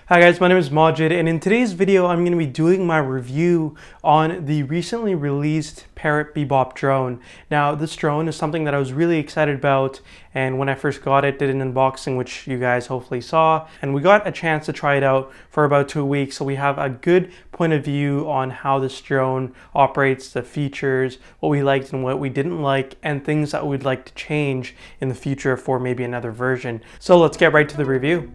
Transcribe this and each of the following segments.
Hi guys, my name is Majid, and in today's video I'm going to be doing my review on the recently released Parrot Bebop drone. Now this drone is something that I was really excited about, and when I first got it, did an unboxing which you guys hopefully saw, and we got a chance to try it out for about 2 weeks, so we have a good point of view on how this drone operates, the features, what we liked and what we didn't like, and things that we'd like to change in the future for maybe another version. So let's get right to the review.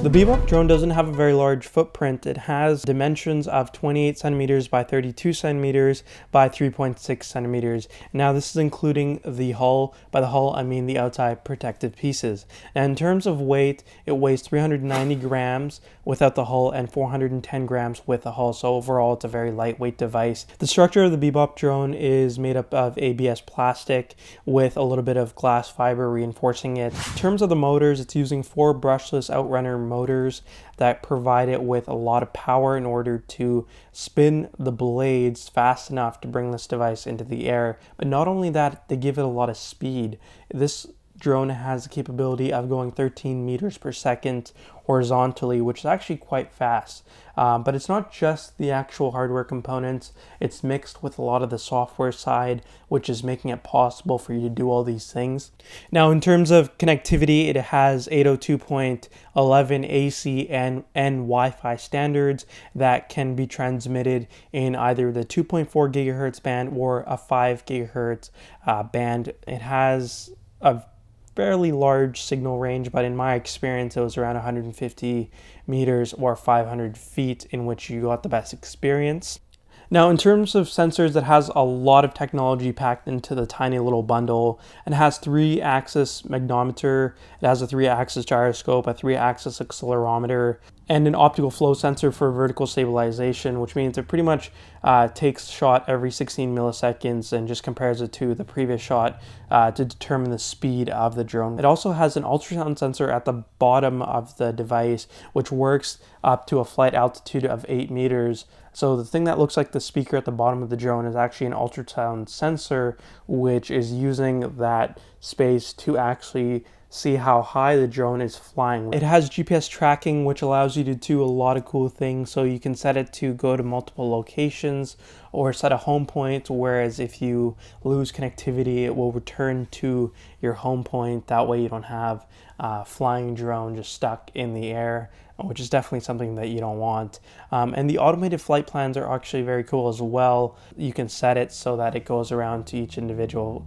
The Bebop drone doesn't have a very large footprint. It has dimensions of 28 centimeters by 32 centimeters by 3.6 centimeters. Now this is including the hull. By the hull I mean the outside protective pieces. And in terms of weight, it weighs 390 grams without the hull and 410 grams with the hull. So overall it's a very lightweight device. The structure of the Bebop drone is made up of ABS plastic with a little bit of glass fiber reinforcing it. In terms of the motors, it's using 4 brushless Outrunner motors that provide it with a lot of power in order to spin the blades fast enough to bring this device into the air. But not only that, they give it a lot of speed. This drone has the capability of going 13 meters per second horizontally, which is actually quite fast. But it's not just the actual hardware components, it's mixed with a lot of the software side, which is making it possible for you to do all these things. Now, in terms of connectivity, it has 802.11 AC and Wi-Fi standards that can be transmitted in either the 2.4 gigahertz band or a 5 gigahertz band. It has a fairly large signal range, but in my experience it was around 150 meters or 500 feet in which you got the best experience. Now, in terms of sensors, it has a lot of technology packed into the tiny little bundle. It has 3-axis magnetometer, it has a 3-axis gyroscope, a 3-axis accelerometer, and an optical flow sensor for vertical stabilization, which means it pretty much takes a shot every 16 milliseconds and just compares it to the previous shot to determine the speed of the drone. It also has an ultrasound sensor at the bottom of the device, which works up to a flight altitude of 8 meters. So the thing that looks like the speaker at the bottom of the drone is actually an ultrasound sensor, which is using that space to actually see how high the drone is flying. It has GPS tracking, which allows you to do a lot of cool things. So you can set it to go to multiple locations or set a home point, whereas if you lose connectivity, it will return to your home point. That way you don't have a flying drone just stuck in the air, which is definitely something that you don't want. And the automated flight plans are actually very cool as well. You can set it so that it goes around to each individual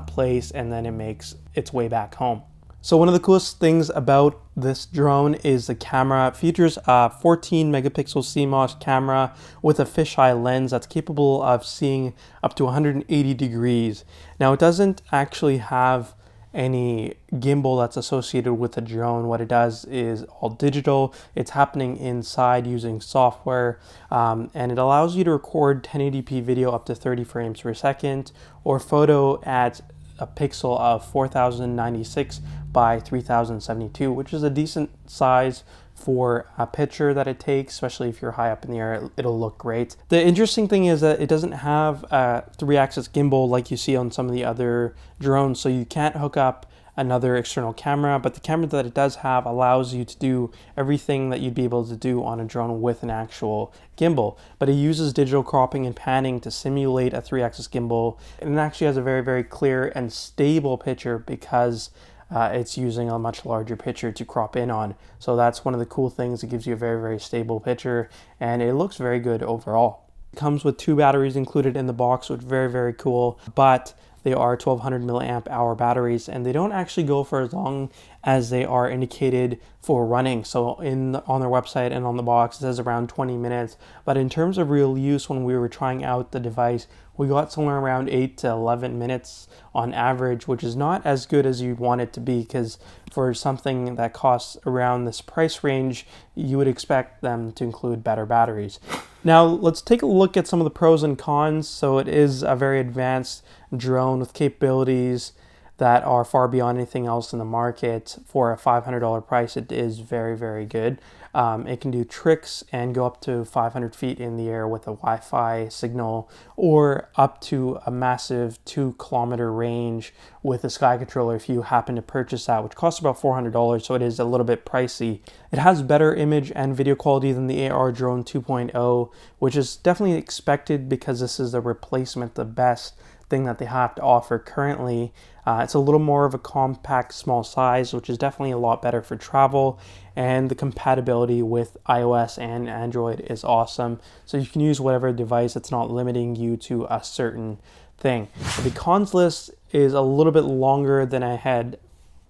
place and then it makes its way back home. So one of the coolest things about this drone is the camera. It features a 14 megapixel CMOS camera with a fisheye lens that's capable of seeing up to 180 degrees. Now it doesn't actually have any gimbal that's associated with the drone. What it does is all digital. It's happening inside using software, and it allows you to record 1080p video up to 30 frames per second or photo at a pixel of 4096 by 3072, which is a decent size for a picture that it takes, especially if you're high up in the air, it'll look great. The interesting thing is that it doesn't have a 3-axis gimbal like you see on some of the other drones, so you can't hook up another external camera, but the camera that it does have allows you to do everything that you'd be able to do on a drone with an actual gimbal. But it uses digital cropping and panning to simulate a 3-axis gimbal, and it actually has a very, very clear and stable picture because it's using a much larger picture to crop in on. So that's one of the cool things. It gives you a very, very stable picture, and it looks very good overall. It comes with 2 batteries included in the box, which is very, very cool, but they are 1200 milliamp hour batteries, and they don't actually go for as long as they are indicated for running. So on their website and on the box, it says around 20 minutes. But in terms of real use, when we were trying out the device, we got somewhere around 8 to 11 minutes on average, which is not as good as you'd want it to be, because for something that costs around this price range, you would expect them to include better batteries. Now let's take a look at some of the pros and cons. So it is a very advanced drone with capabilities that are far beyond anything else in the market. For a $500 price, it is very, very good. It can do tricks and go up to 500 feet in the air with a Wi-Fi signal, or up to a massive 2-kilometer range with a sky controller if you happen to purchase that, which costs about $400, so it is a little bit pricey. It has better image and video quality than the AR Drone 2.0, which is definitely expected because this is the replacement, the best thing that they have to offer currently. It's a little more of a compact, small size, which is definitely a lot better for travel, and the compatibility with iOS and Android is awesome. So you can use whatever device. It's not limiting you to a certain thing. The cons list is a little bit longer than I had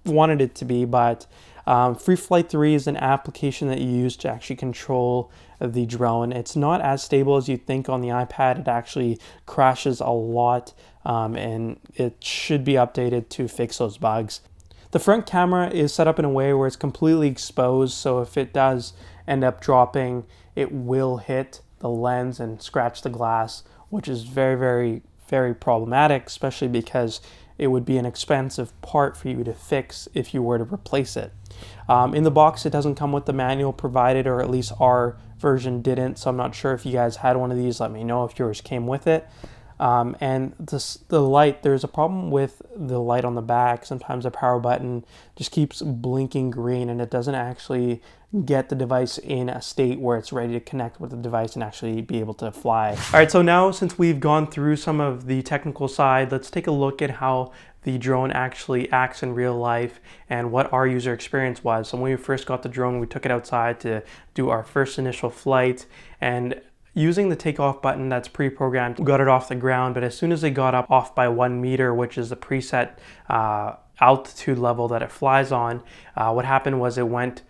wanted it to be, but Free Flight 3 is an application that you use to actually control the drone. It's not as stable as you think on the iPad. It actually crashes a lot, and it should be updated to fix those bugs. The front camera is set up in a way where it's completely exposed, so if it does end up dropping, it will hit the lens and scratch the glass, which is very, very, very problematic, especially because it would be an expensive part for you to fix if you were to replace it. In the box, it doesn't come with the manual provided, or at least our version didn't, so I'm not sure if you guys had one of these. Let me know if yours came with it. And the light, there's a problem with the light on the back. Sometimes the power button just keeps blinking green, and it doesn't actually get the device in a state where it's ready to connect with the device and actually be able to fly. All right, so now since we've gone through some of the technical side, let's take a look at how the drone actually acts in real life and what our user experience was. So when we first got the drone, we took it outside to do our first initial flight, and using the takeoff button that's pre-programmed, we got it off the ground. But as soon as it got up off by 1 meter, which is the preset altitude level that it flies on, what happened was it went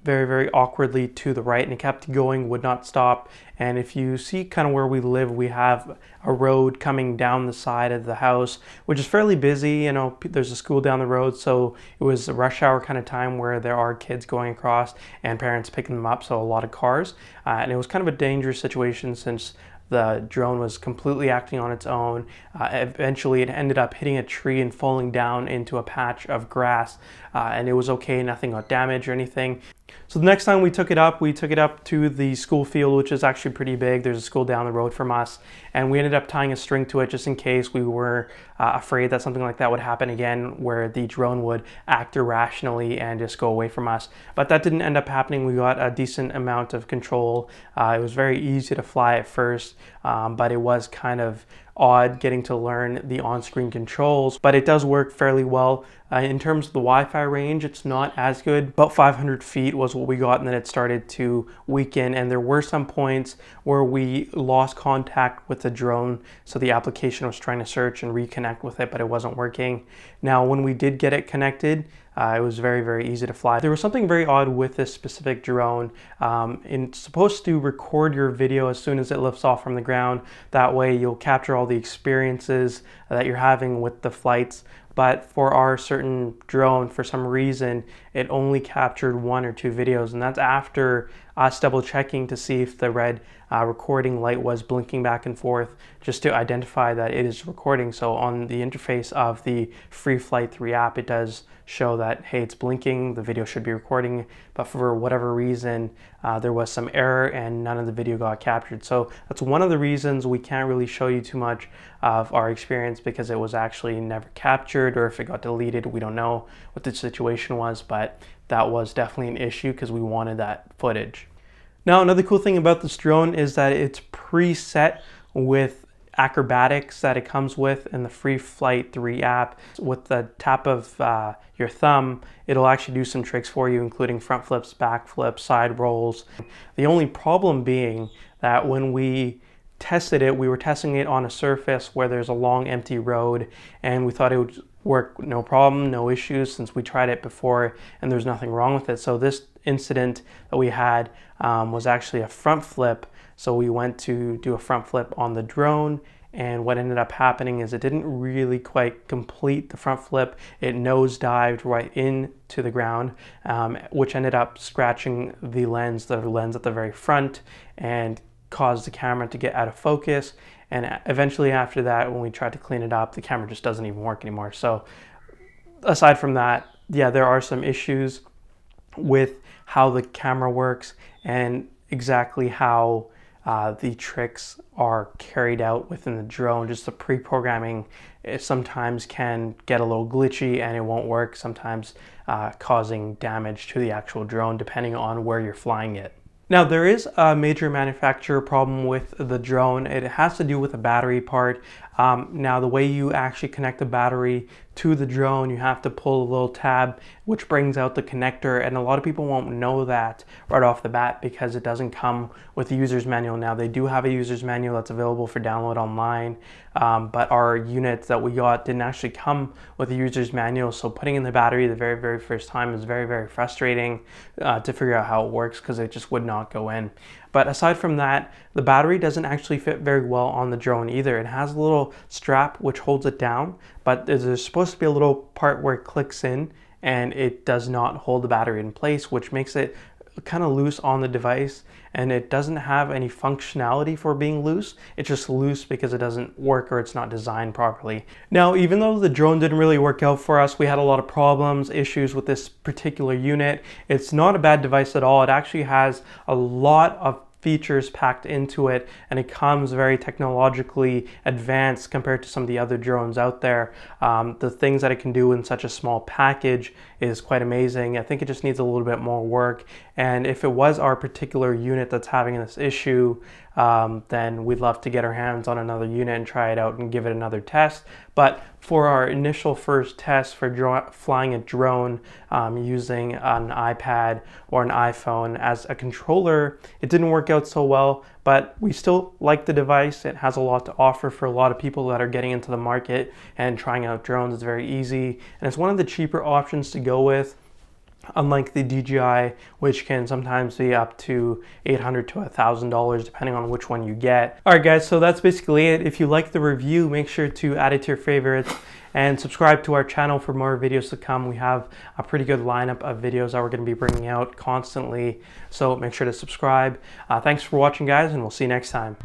very, very awkwardly to the right, and it kept going, would not stop. And if you see kind of where we live, we have a road coming down the side of the house, which is fairly busy. You know, there's a school down the road, so it was a rush hour kind of time where there are kids going across and parents picking them up, so a lot of cars. And it was kind of a dangerous situation since the drone was completely acting on its own. Eventually it ended up hitting a tree and falling down into a patch of grass, and it was okay, nothing got damaged or anything. So the next time we took it up to the school field, which is actually pretty big. There's a school down the road from us, and we ended up tying a string to it just in case we were afraid that something like that would happen again, where the drone would act irrationally and just go away from us. But that didn't end up happening. We got a decent amount of control. It was very easy to fly at first, but it was kind of odd getting to learn the on-screen controls, but it does work fairly well. In terms of the Wi-Fi range, it's not as good. About 500 feet was what we got, and then it started to weaken, and there were some points where we lost contact with the drone, so the application was trying to search and reconnect with it, but it wasn't working. Now, when we did get it connected, it was very, very easy to fly. There was something very odd with this specific drone. It's supposed to record your video as soon as it lifts off from the ground. That way you'll capture all the experiences that you're having with the flights. But for our certain drone, for some reason, it only captured 1 or 2 videos, and that's after us double checking to see if the red recording light was blinking back and forth, just to identify that it is recording. So on the interface of the Free Flight 3 app, it does show that, hey, it's blinking, the video should be recording, but for whatever reason, there was some error and none of the video got captured. So that's one of the reasons we can't really show you too much of our experience, because it was actually never captured, or if it got deleted, we don't know what the situation was, but that was definitely an issue because we wanted that footage. Now, another cool thing about this drone is that it's preset with acrobatics that it comes with in the Free Flight 3 app. With the tap of your thumb, it'll actually do some tricks for you, including front flips, back flips, side rolls. The only problem being that when we tested it, we were testing it on a surface where there's a long empty road, and we thought it would work no problem, no issues, since we tried it before and there's nothing wrong with it. So this incident that we had was actually a front flip. So we went to do a front flip on the drone, and what ended up happening is it didn't really quite complete the front flip. It nosedived right into the ground, which ended up scratching the lens at the very front, and caused the camera to get out of focus. And eventually after that, when we tried to clean it up, the camera just doesn't even work anymore. So aside from that, yeah, there are some issues with how the camera works and exactly how the tricks are carried out within the drone. Just the pre-programming sometimes can get a little glitchy and it won't work, sometimes causing damage to the actual drone depending on where you're flying it. Now, there is a major manufacturer problem with the drone. It has to do with the battery part. Now, the way you actually connect the battery to the drone, you have to pull a little tab which brings out the connector, and a lot of people won't know that right off the bat because it doesn't come with a user's manual. Now, they do have a user's manual that's available for download online, but our units that we got didn't actually come with a user's manual, so putting in the battery the very first time is very frustrating to figure out how it works because it just would not go in. But aside from that, the battery doesn't actually fit very well on the drone either. It has a little strap which holds it down, but there's supposed to be a little part where it clicks in and it does not hold the battery in place, which makes it kind of loose on the device, and it doesn't have any functionality for being loose. It's just loose because it doesn't work or it's not designed properly. Now, even though the drone didn't really work out for us, we had a lot of problems, issues with this particular unit. It's not a bad device at all. It actually has a lot of features packed into it, and it comes very technologically advanced compared to some of the other drones out there. The things that it can do in such a small package is quite amazing. I think it just needs a little bit more work, and if it was our particular unit that's having this issue, then we'd love to get our hands on another unit and try it out and give it another test. But for our initial first test for flying a drone using an iPad or an iPhone as a controller, it didn't work out so well, but we still like the device. It has a lot to offer for a lot of people that are getting into the market and trying out drones. It's very easy, and it's one of the cheaper options to go with, unlike the DJI, which can sometimes be up to $800 to $1,000 depending on which one you get. Alright guys, so that's basically it. If you like the review, make sure to add it to your favorites and subscribe to our channel for more videos to come. We have a pretty good lineup of videos that we're going to be bringing out constantly, so make sure to subscribe. Thanks for watching guys, and we'll see you next time.